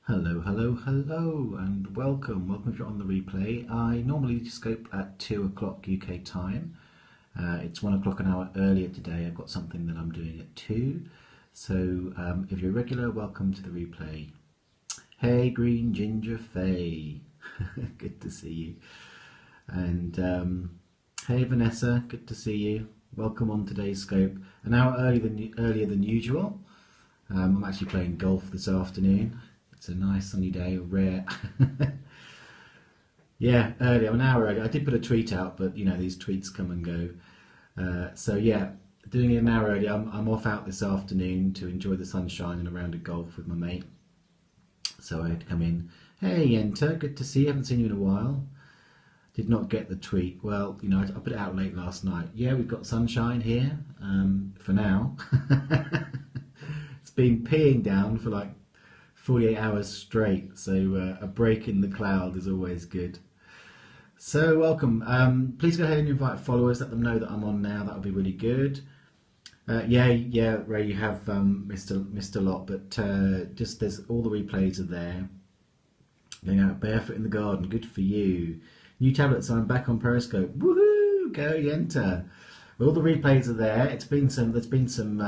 Hello, hello, hello, and welcome. Welcome if you're on the replay. I normally scope at 2 o'clock UK time. It's 1 o'clock an hour earlier today. I've got something that I'm doing at 2. So if you're regular, welcome to the replay. Hey, Green Ginger Faye. Good to see you. And hey, Vanessa. Good to see you. Welcome on today's scope. An hour earlier than usual. I'm actually playing golf this afternoon. It's a nice sunny day, rare. Yeah, early. I'm an hour early. I did put a tweet out, but you know these tweets come and go. So yeah, doing it an hour early. I'm off out this afternoon to enjoy the sunshine and a round of golf with my mate. So I had to come in. Hey, Yenta, good to see you. Haven't seen you in a while. Did not get the tweet. Well, you know, I put it out late last night. Yeah, we've got sunshine here for now. It's been peeing down for like 48 hours straight, so a break in the cloud is always good. So welcome. Please go ahead and invite followers, let them know that I'm on now. That would be really good. Yeah, Ray, you have missed a lot, but just there's all the replays are there. Going out barefoot in the garden, good for you. New tablets, I'm back on Periscope. Woohoo! Go Yenta. All the replays are there. There's been some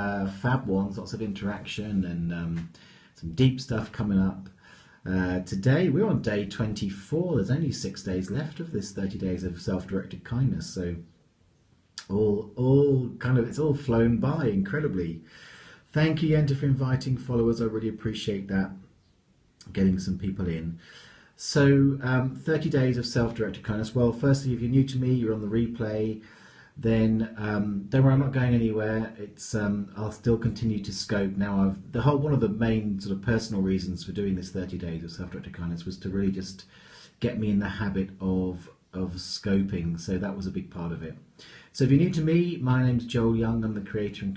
fab ones, lots of interaction and some deep stuff coming up. Today we're on day 24. There's only 6 days left of this 30 days of self-directed kindness. So it's all flown by incredibly. Thank you, Yenta, for inviting followers. I really appreciate that. Getting some people in. So 30 days of self-directed kindness. Well, firstly, if you're new to me, you're on the replay, then don't worry, I'm not going anywhere. It's I'll still continue to scope. Now, one of the main sort of personal reasons for doing this 30 days of self-directed kindness was to really just get me in the habit of scoping. So that was a big part of it. So if you're new to me, my name's Joel Young. I'm the creator and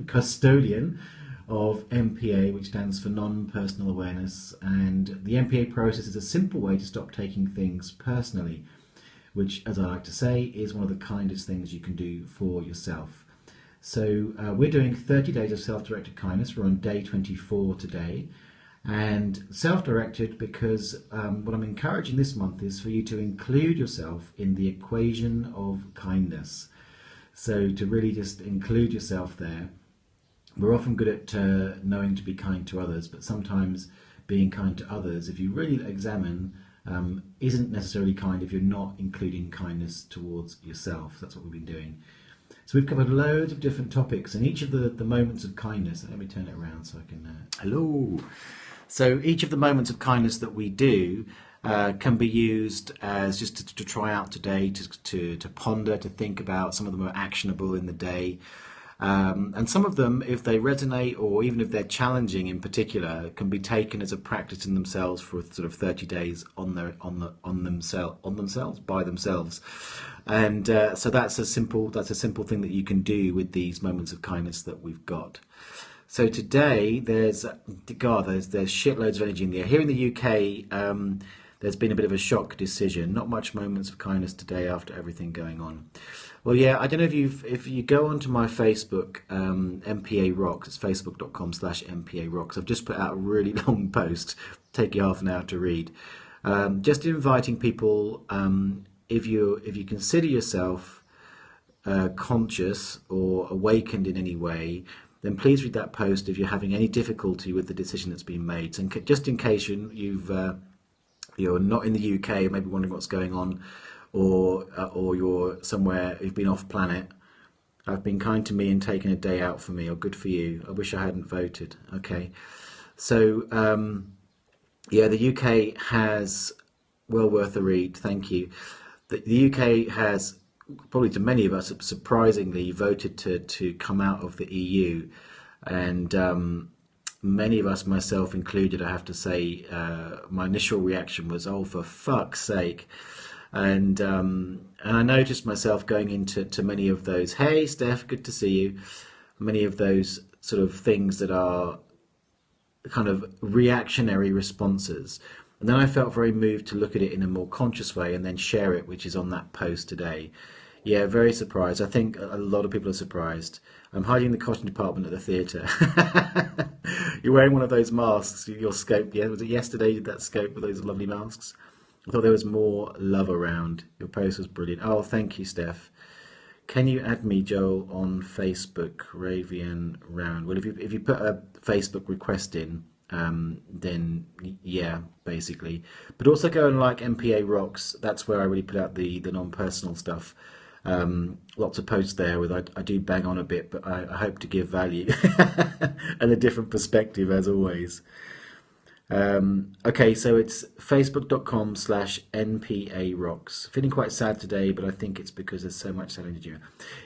custodian of MPA, which stands for non-personal awareness. And the MPA process is a simple way to stop taking things personally, which, as I like to say, is one of the kindest things you can do for yourself. So we're doing 30 days of self-directed kindness. We're on day 24 today. And self-directed because what I'm encouraging this month is for you to include yourself in the equation of kindness. So to really just include yourself there. We're often good at knowing to be kind to others, but sometimes being kind to others, if you really examine, isn't necessarily kind if you're not including kindness towards yourself. That's what we've been doing. So we've covered loads of different topics, and each of the moments of kindness, let me turn it around so I can, hello. So each of the moments of kindness that we do can be used as just to try out today, to ponder, to think about. Some of them are actionable in the day. And some of them, if they resonate or even if they're challenging in particular, can be taken as a practice in themselves for sort of 30 days on themselves by themselves. And so that's a simple thing that you can do with these moments of kindness that we've got. So today there's shitloads of energy in the air. Here in the UK, there's been a bit of a shock decision. Not much moments of kindness today after everything going on. Well, yeah, I don't know if you go onto my Facebook, MPA Rocks, it's facebook.com/MPA Rocks. I've just put out a really long post, take you half an hour to read. Just inviting people, if you consider yourself conscious or awakened in any way, then please read that post if you're having any difficulty with the decision that's been made. So just in case you're not in the UK, maybe wondering what's going on, or you're somewhere, you've been off planet. I've been kind to me and taken a day out for me, or good for you. I wish I hadn't voted. Okay, so yeah, the UK has, well worth a read. Thank you. The UK has, probably to many of us, surprisingly voted to come out of the EU, and many of us, myself included, I have to say, my initial reaction was, oh, for fuck's sake. And I noticed myself going into many of those, hey Steph, good to see you, many of those sort of things that are kind of reactionary responses. And then I felt very moved to look at it in a more conscious way and then share it, which is on that post today. Yeah, very surprised. I think a lot of people are surprised. I'm hiding in the costume department at the theatre. You're wearing one of those masks, your scope, yeah? Was it yesterday you did that scope with those lovely masks? I thought there was more love around. Your post was brilliant. Oh, thank you, Steph. Can you add me, Joel, on Facebook, Ravian Round? Well, if you put a Facebook request in, then yeah, basically. But also go and like MPA Rocks. That's where I really put out the non-personal stuff. Lots of posts there with I do bang on a bit, but I hope to give value and a different perspective as always. Okay, so it's facebook.com/NPA Rocks. Feeling quite sad today, but I think it's because there's so much sad energy.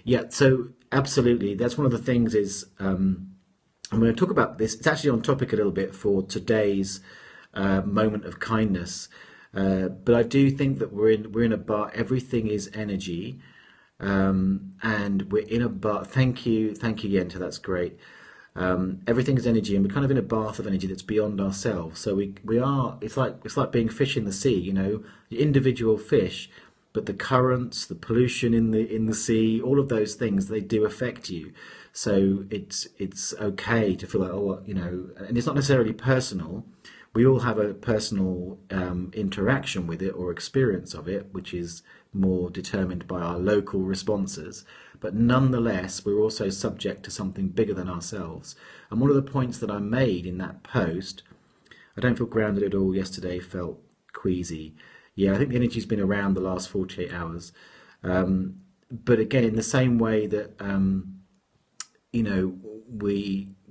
Yeah, so absolutely. That's one of the things is I'm going to talk about this. It's actually on topic a little bit for today's moment of kindness. But I do think that we're in a bar. Everything is energy. And we're in a bath. Thank you, Yenta. That's great. Everything is energy, and we're kind of in a bath of energy that's beyond ourselves. So we are. It's like being fish in the sea. You know, the individual fish, but the currents, the pollution in the sea, all of those things, they do affect you. So it's okay to feel like, oh, you know, and it's not necessarily personal. We all have a personal interaction with it or experience of it, which is more determined by our local responses. But nonetheless, we're also subject to something bigger than ourselves. And one of the points that I made in that post, I don't feel grounded at all. Yesterday felt queasy. Yeah, I think the energy's been around the last 48 hours. But again, in the same way that, you know,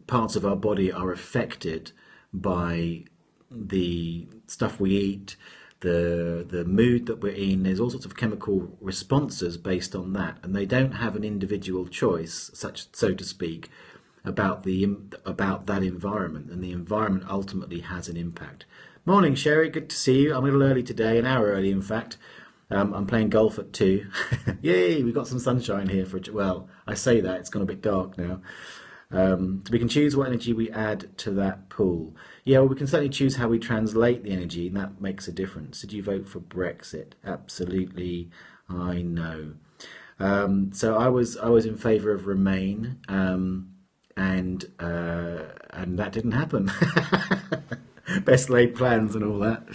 parts of our body are affected by the stuff we eat, the mood that we're in. There's all sorts of chemical responses based on that, and they don't have an individual choice, so to speak, about that environment, and the environment ultimately has an impact. Morning, Sherry. Good to see you. I'm a little early today, an hour early, in fact. I'm playing golf at 2. Yay! We've got some sunshine here well, I say that it's gone a bit dark now. So we can choose what energy we add to that pool. Yeah, well, we can certainly choose how we translate the energy, and that makes a difference. Did you vote for Brexit? Absolutely, I know. So I was in favour of Remain, and that didn't happen. Best laid plans and all that.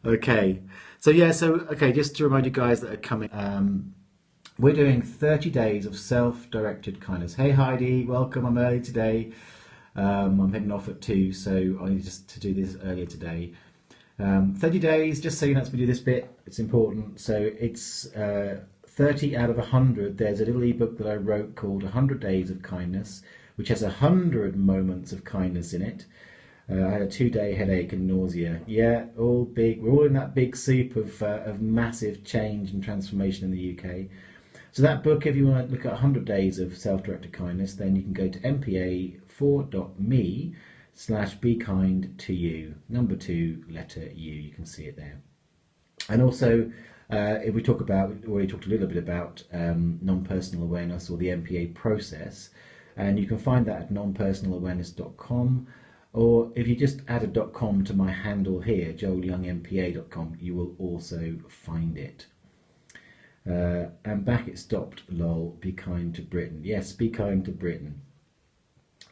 Okay, okay. Just to remind you guys that are coming. We're doing 30 days of self-directed kindness. Hey Heidi, welcome. I'm early today. I'm heading off at 2, so I need just to do this earlier today. 30 days, just so you know, we do this bit, it's important. So it's 30 out of 100. There's a little ebook that I wrote called 100 Days of Kindness, which has 100 moments of kindness in it. I had a 2-day headache and nausea. Yeah, all big. We're all in that big soup of massive change and transformation in the UK. So that book, if you want to look at 100 days of self-directed kindness, then you can go to mpa4.me/BeKindToYou. Number 2, letter U. You can see it there. And also, if we already talked a little bit about non-personal awareness, or the MPA process, and you can find that at nonpersonalawareness.com. Or if you just add a .com to my handle here, joelyoungmpa.com, you will also find it. And back it stopped, lol, be kind to Britain. Yes, be kind to Britain.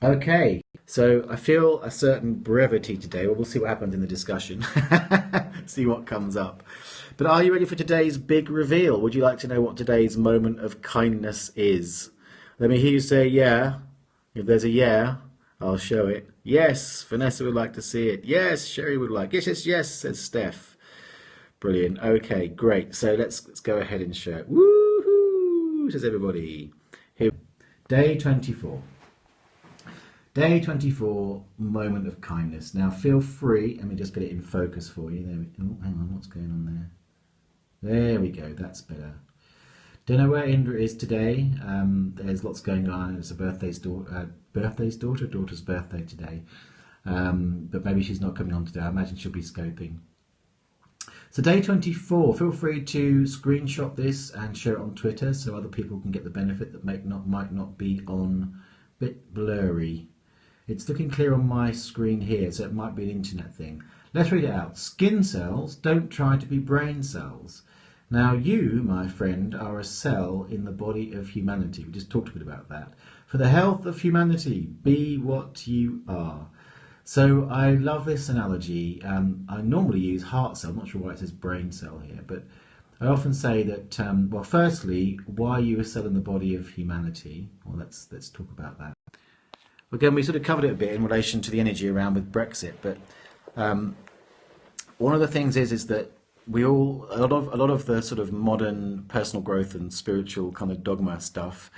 Okay, so I feel a certain brevity today. Well, we'll see what happens in the discussion. See what comes up. But are you ready for today's big reveal? Would you like to know what today's moment of kindness is? Let me hear you say yeah. If there's a yeah, I'll show it. Yes, Vanessa would like to see it. Yes, Sherry would like. Yes, says Steph. Brilliant. Okay, great. So let's go ahead and show it. Woohoo, says everybody. Here, day 24. Day 24, moment of kindness. Now feel free, let me just get it in focus for you. There we go. Oh, hang on, what's going on there? There we go, that's better. Don't know where Indra is today. There's lots going on. It's a daughter's birthday today. But maybe she's not coming on today. I imagine she'll be scoping. So day 24, feel free to screenshot this and share it on Twitter so other people can get the benefit that might not be on. A bit blurry. It's looking clear on my screen here, so it might be an internet thing. Let's read it out. Skin cells don't try to be brain cells. Now you, my friend, are a cell in the body of humanity. We just talked a bit about that. For the health of humanity, be what you are. So I love this analogy. I normally use heart cell. I'm not sure why it says brain cell here, but I often say that. Well, firstly, why are you a cell in the body of humanity? Well, let's talk about that. Again, we sort of covered it a bit in relation to the energy around with Brexit, but one of the things is that we all a lot of the sort of modern personal growth and spiritual kind of dogma stuff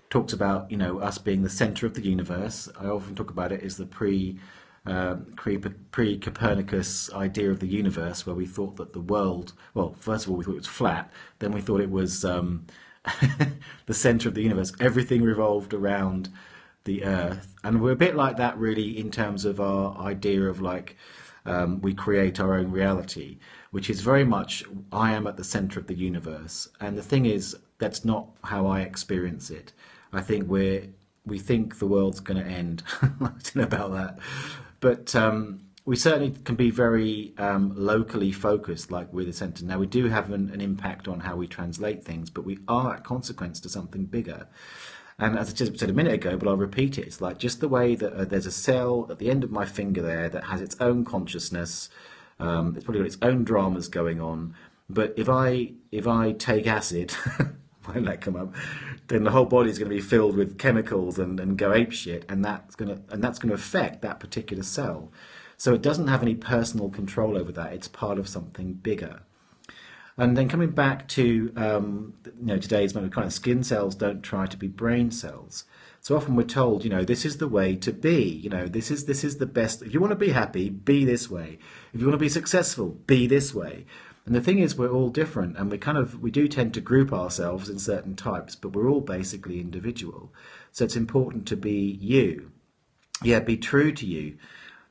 talks about us being the center of the universe. I often talk about it as the pre Copernicus idea of the universe, where we thought that the world, well, first of all we thought it was flat, then we thought it was the center of the universe. Everything revolved around the earth, and we're a bit like that really in terms of our idea of like we create our own reality, which is very much I am at the center of the universe. And the thing is, that's not how I experience it. I think we think the world's going to end. I don't know about that, but we certainly can be very locally focused, like we're the center. Now we do have an impact on how we translate things, but we are a consequence to something bigger. And as I just said a minute ago, but I'll repeat it, it's like just the way that there's a cell at the end of my finger there that has its own consciousness. It's probably got its own dramas going on. But if I take acid, won't that come up? Then the whole body is going to be filled with chemicals and go apeshit, and that's going to affect that particular cell. So it doesn't have any personal control over that. It's part of something bigger. And then coming back to today's kind of skin cells don't try to be brain cells. So often we're told, this is the way to be. This is the best. If you want to be happy, be this way. If you want to be successful, be this way. And the thing is, we're all different, and we do tend to group ourselves in certain types, but we're all basically individual. So it's important to be you. Yeah, be true to you.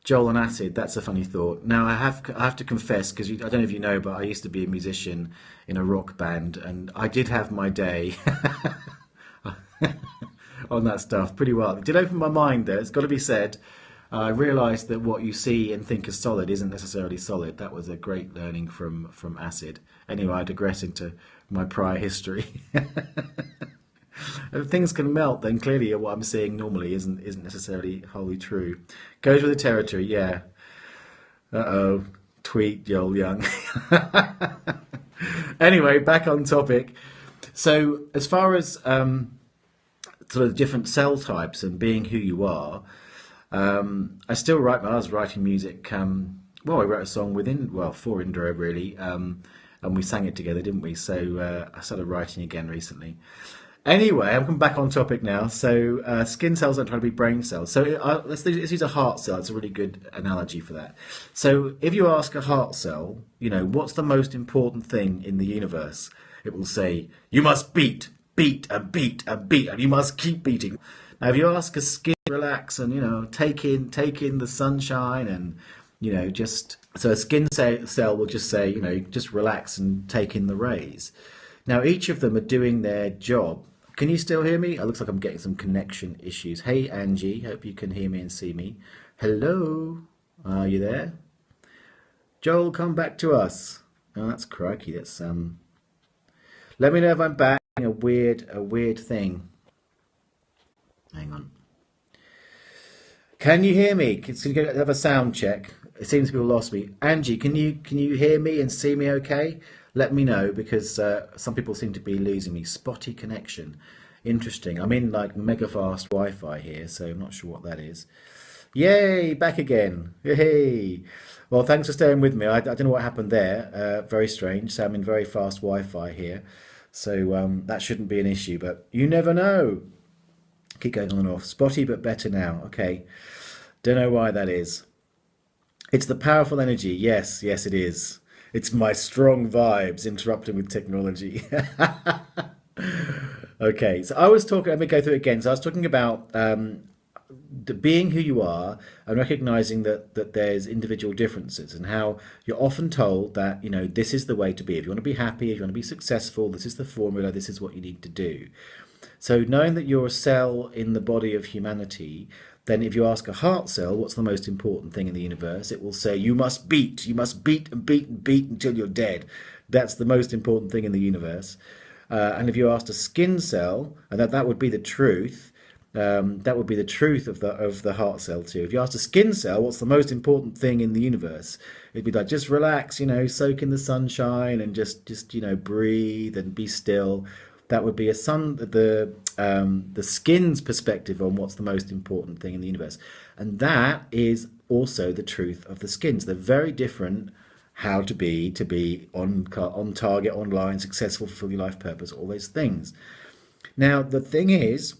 Joel and acid, that's a funny thought. Now, I have to confess, because I don't know if you know, but I used to be a musician in a rock band, and I did have my day on that stuff pretty well. It did open my mind, though, it's got to be said. I realised that what you see and think is solid isn't necessarily solid. That was a great learning from acid. Anyway, I digress into my prior history. If things can melt, then clearly what I'm seeing normally isn't necessarily wholly true. Goes with the territory, yeah. Uh-oh, tweet Joel Young. Anyway, back on topic. So as far as sort of different cell types and being who you are, I still write. I was writing music. I wrote a song for Indra really, and we sang it together, didn't we? So I started writing again recently. Anyway, I'm coming back on topic now. So skin cells don't try to be brain cells. So let's use a heart cell. It's a really good analogy for that. So if you ask a heart cell, what's the most important thing in the universe? It will say, you must beat, and beat, and beat, and you must keep beating. Now, if you ask a skin, relax and take in the sunshine and so a skin cell will just say just relax and take in the rays. Now each of them are doing their job. Can you still hear me? It looks like I'm getting some connection issues. Hey Angie, hope you can hear me and see me. Hello, are you there? Joel, come back to us. Oh, that's crikey. That's let me know if I'm back. A weird thing. Hang on. Can you hear me? Can you have a sound check? It seems people lost me. Angie, can you hear me and see me okay? Let me know, because some people seem to be losing me. Spotty connection. Interesting. I'm in like mega fast Wi-Fi here, so I'm not sure what that is. Yay, back again. Yay. Well, thanks for staying with me. I don't know what happened there. Very strange. So I'm in very fast Wi-Fi here. So that shouldn't be an issue, but you never know. Keep going on and off. Spotty, but better now. Okay. Don't know why that is. It's the powerful energy. Yes, it is. It's my strong vibes interrupting with technology. Okay, so I was talking, let me go through it again. So I was talking about being who you are and recognizing that there's individual differences, and how you're often told that, this is the way to be. If you want to be happy, if you want to be successful, this is the formula, this is what you need to do. So knowing that you're a cell in the body of humanity, then if you ask a heart cell, what's the most important thing in the universe? It will say, you must beat and beat and beat until you're dead. That's the most important thing in the universe. And if you asked a skin cell, and that would be the truth, That would be the truth of the heart cell too. If you asked a skin cell, what's the most important thing in the universe? It'd be like, just relax, soak in the sunshine and just breathe and be still. That would be the skin's perspective on what's the most important thing in the universe, and that is also the truth of the skins. They're very different. How to be on target, online, successful, fulfill your life purpose, all those things. Now the thing is,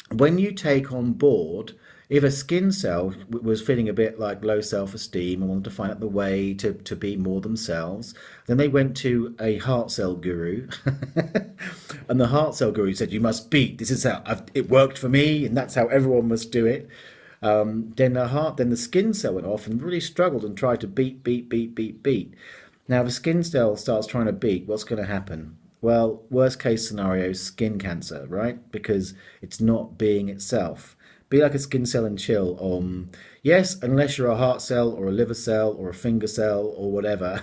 when you take on board, if a skin cell was feeling a bit like low self-esteem and wanted to find out the way to be more themselves, then they went to a heart cell guru and the heart cell guru said, you must beat, this is how it worked for me and that's how everyone must do it. Then the skin cell went off and really struggled and tried to beat. Now if a skin cell starts trying to beat, what's going to happen? Well, worst case scenario, skin cancer, right? Because it's not being itself. Be like a skin cell and chill on, yes, unless you're a heart cell or a liver cell or a finger cell or whatever,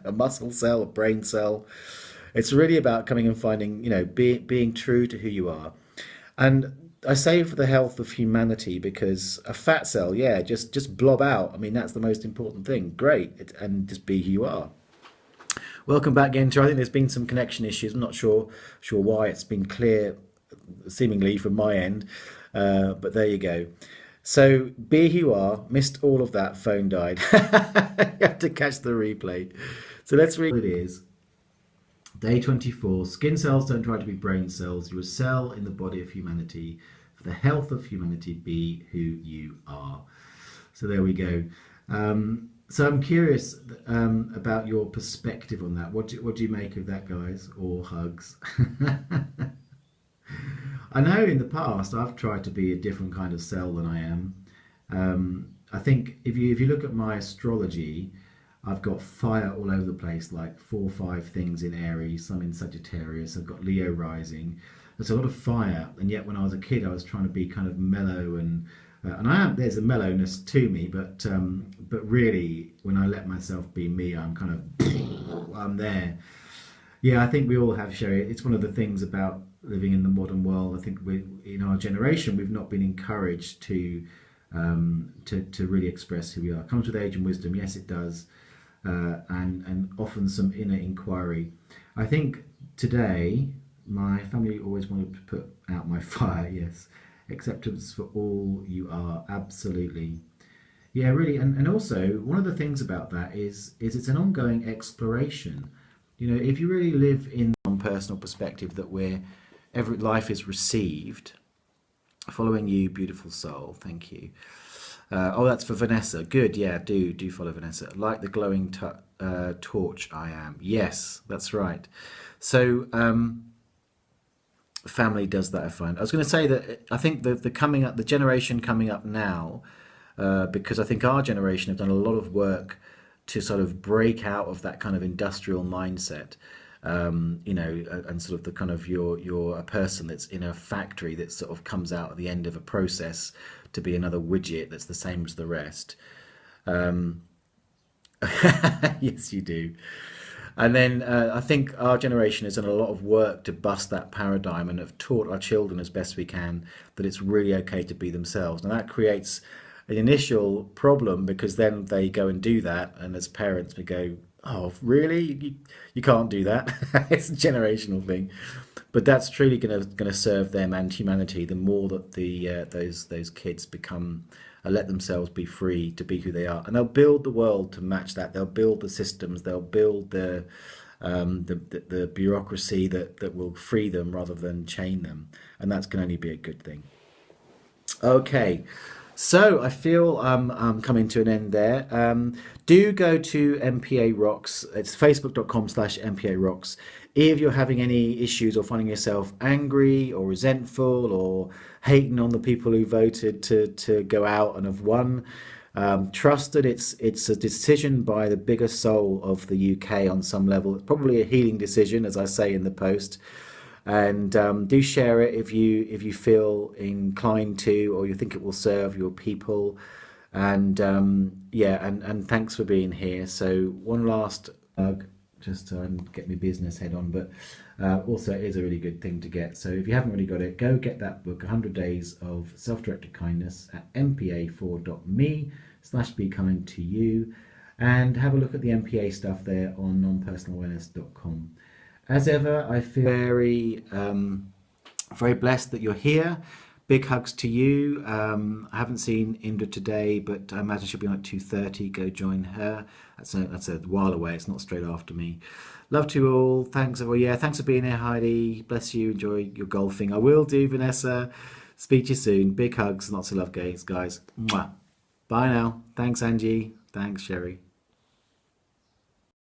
a muscle cell, a brain cell. It's really about coming and finding, being true to who you are. And I say for the health of humanity, because a fat cell, yeah, just blob out. I mean, that's the most important thing. Great. And just be who you are. Welcome back, Enter. I think there's been some connection issues. I'm not sure why. It's been clear, seemingly, from my end. But there you go. So, be who you are. Missed all of that. Phone died. You have to catch the replay. So let's read what it is. Day 24. Skin cells don't try to be brain cells. You're a cell in the body of humanity. For the health of humanity, be who you are. So there we go. So I'm curious about your perspective on that. What do you make of that, guys? Or hugs? I know in the past I've tried to be a different kind of cell than I am. I think if you look at my astrology, I've got fire all over the place, like 4 or 5 things in Aries, some in Sagittarius. I've got Leo rising. There's a lot of fire, and yet when I was a kid, I was trying to be kind of mellow and there's a mellowness to me, but really, when I let myself be me, I'm there. Yeah, I think we all have, Sherry. It's one of the things about living in the modern world. I think in our generation, we've not been encouraged to really express who we are. It comes with age and wisdom, yes, it does, and often some inner inquiry. I think today, my family always wanted to put out my fire. Yes. Acceptance for all you are, absolutely. Yeah, really. And also, one of the things about that is it's an ongoing exploration. If you really live in one personal perspective that every life is received, following you, beautiful soul, thank you. Oh, that's for Vanessa. Good, yeah, do follow Vanessa. Like the glowing torch I am. Yes, that's right. So, family does that, I find. I was going to say that I think the generation coming up now, because I think our generation have done a lot of work to sort of break out of that kind of industrial mindset, and sort of the kind of you're a person that's in a factory that sort of comes out at the end of a process to be another widget that's the same as the rest. Yes, you do. And then I think our generation has done a lot of work to bust that paradigm and have taught our children as best we can that it's really okay to be themselves. And that creates an initial problem, because then they go and do that, and as parents we go, oh, really? You can't do that. It's a generational thing. But that's truly going to serve them and humanity the more that those kids become let themselves be free to be who they are, and they'll build the world to match that. They'll build the systems. They'll build the bureaucracy that will free them rather than chain them, and that's can only be a good thing. Okay, so I feel I'm coming to an end there. Do go to MPA Rocks. It's facebook.com/MPA Rocks. If you're having any issues or finding yourself angry or resentful or hating on the people who voted to go out and have won, trust that it's a decision by the bigger soul of the UK on some level. It's probably a healing decision, as I say in the post. And do share it if you feel inclined to, or you think it will serve your people. And yeah, and thanks for being here. So one last just so I can get my business head on. But also, it is a really good thing to get. So if you haven't already got it, go get that book, 100 Days of Self-Directed Kindness, at mpa4.me/BeKindToYou, and have a look at the MPA stuff there on nonpersonalawareness.com. As ever, I feel very blessed that you're here. Big hugs to you. I haven't seen Indra today, but I imagine she'll be on at 2:30. Go join her. That's a while away. It's not straight after me. Love to you all. Thanks. Well, yeah, thanks for being here, Heidi. Bless you. Enjoy your golfing. I will do, Vanessa. Speak to you soon. Big hugs. Lots of love, guys. Mwah. Bye now. Thanks, Angie. Thanks, Sherry.